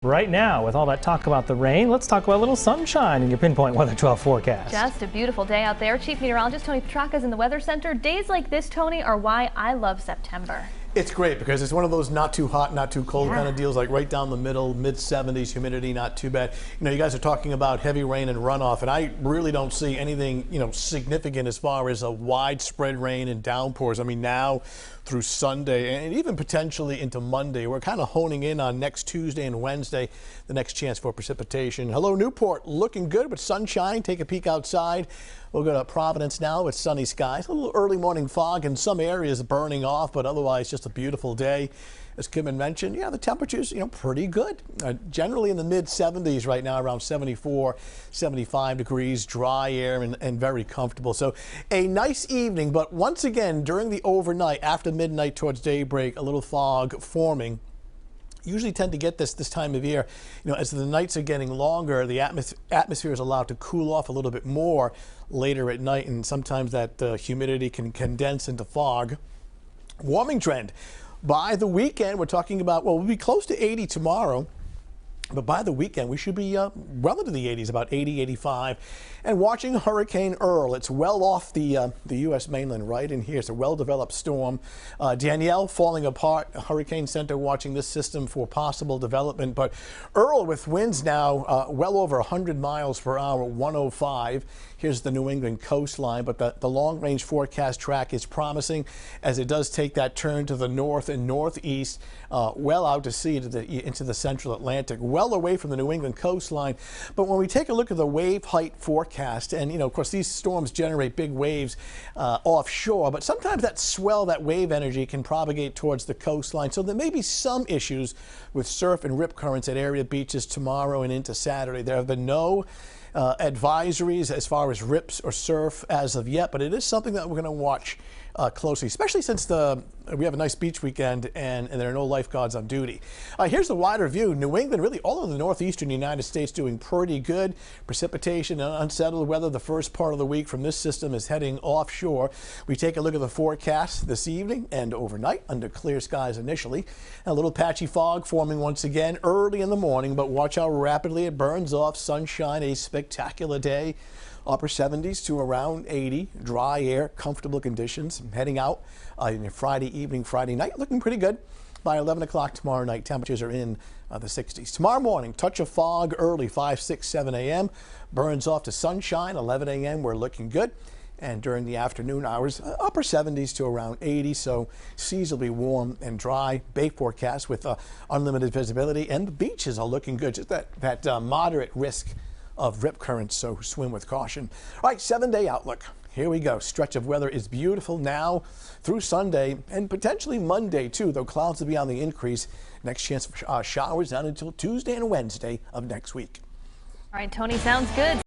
Right now, with all that talk about the rain, let's talk about a little sunshine in your Pinpoint Weather 12 forecast. Just a beautiful day out there. Chief Meteorologist Tony Petracca is in the Weather Center. Days like this, Tony, are why I love September. It's great because it's one of those not too hot, not too cold kind of deals, like right down the middle, mid-70s, humidity, not too bad. You know, you guys are talking about heavy rain and runoff, and I really don't see anything, significant as far as a widespread rain and downpours. I mean, now through Sunday and even potentially into Monday, we're kind of honing in on next Tuesday and Wednesday, the next chance for precipitation. Hello, Newport, looking good with sunshine. Take a peek outside. We'll go to Providence now with sunny skies. A little early morning fog in some areas burning off, but otherwise just a beautiful day. As Kim had mentioned, the temperatures, pretty good. Generally in the mid-70s right now, around 74, 75 degrees, dry air and very comfortable. So a nice evening, but once again, during the overnight, after midnight towards daybreak, a little fog forming. Usually tend to get this time of year, as the nights are getting longer, the atmosphere is allowed to cool off a little bit more later at night, and sometimes that humidity can condense into fog. Warming trend. By the weekend, we're talking about, we'll be close to 80 tomorrow. But by the weekend, we should be well into the 80s, about 80, 85. And watching Hurricane Earl, it's well off the U.S. mainland right in here. It's a well-developed storm. Danielle falling apart. Hurricane Center watching this system for possible development. But Earl with winds now well over 100 miles per hour, 105. Here's the New England coastline. But the long-range forecast track is promising as it does take that turn to the north and northeast, well out to sea into the central Atlantic, well away from the New England coastline. But when we take a look at the wave height forecast, and of course these storms generate big waves offshore, but sometimes that swell, that wave energy can propagate towards the coastline. So there may be some issues with surf and rip currents at area beaches tomorrow and into Saturday. There have been no advisories as far as rips or surf as of yet, but it is something that we're going to watch closely, especially since we have a nice beach weekend and there are no lifeguards on duty. Here's the wider view. New England, really all over the northeastern United States, doing pretty good. Precipitation and unsettled weather the first part of the week from this system is heading offshore. We take a look at the forecast this evening and overnight under clear skies initially. A little patchy fog forming once again early in the morning, but watch how rapidly it burns off. Sunshine, a spectacular day. Upper 70s to around 80, dry air, comfortable conditions. Heading out in Friday evening, Friday night, looking pretty good. By 11 o'clock tomorrow night, temperatures are in the 60s. Tomorrow morning, touch of fog early, 5, 6, 7 a.m. Burns off to sunshine, 11 a.m. We're looking good. And during the afternoon hours, upper 70s to around 80, so seasonably warm and dry. Bay forecast with unlimited visibility, and the beaches are looking good. Just that moderate risk of rip currents, so swim with caution. All right, 7-day outlook. Here we go. Stretch of weather is beautiful now through Sunday and potentially Monday too, though clouds will be on the increase. Next chance for showers down until Tuesday and Wednesday of next week. All right, Tony, sounds good.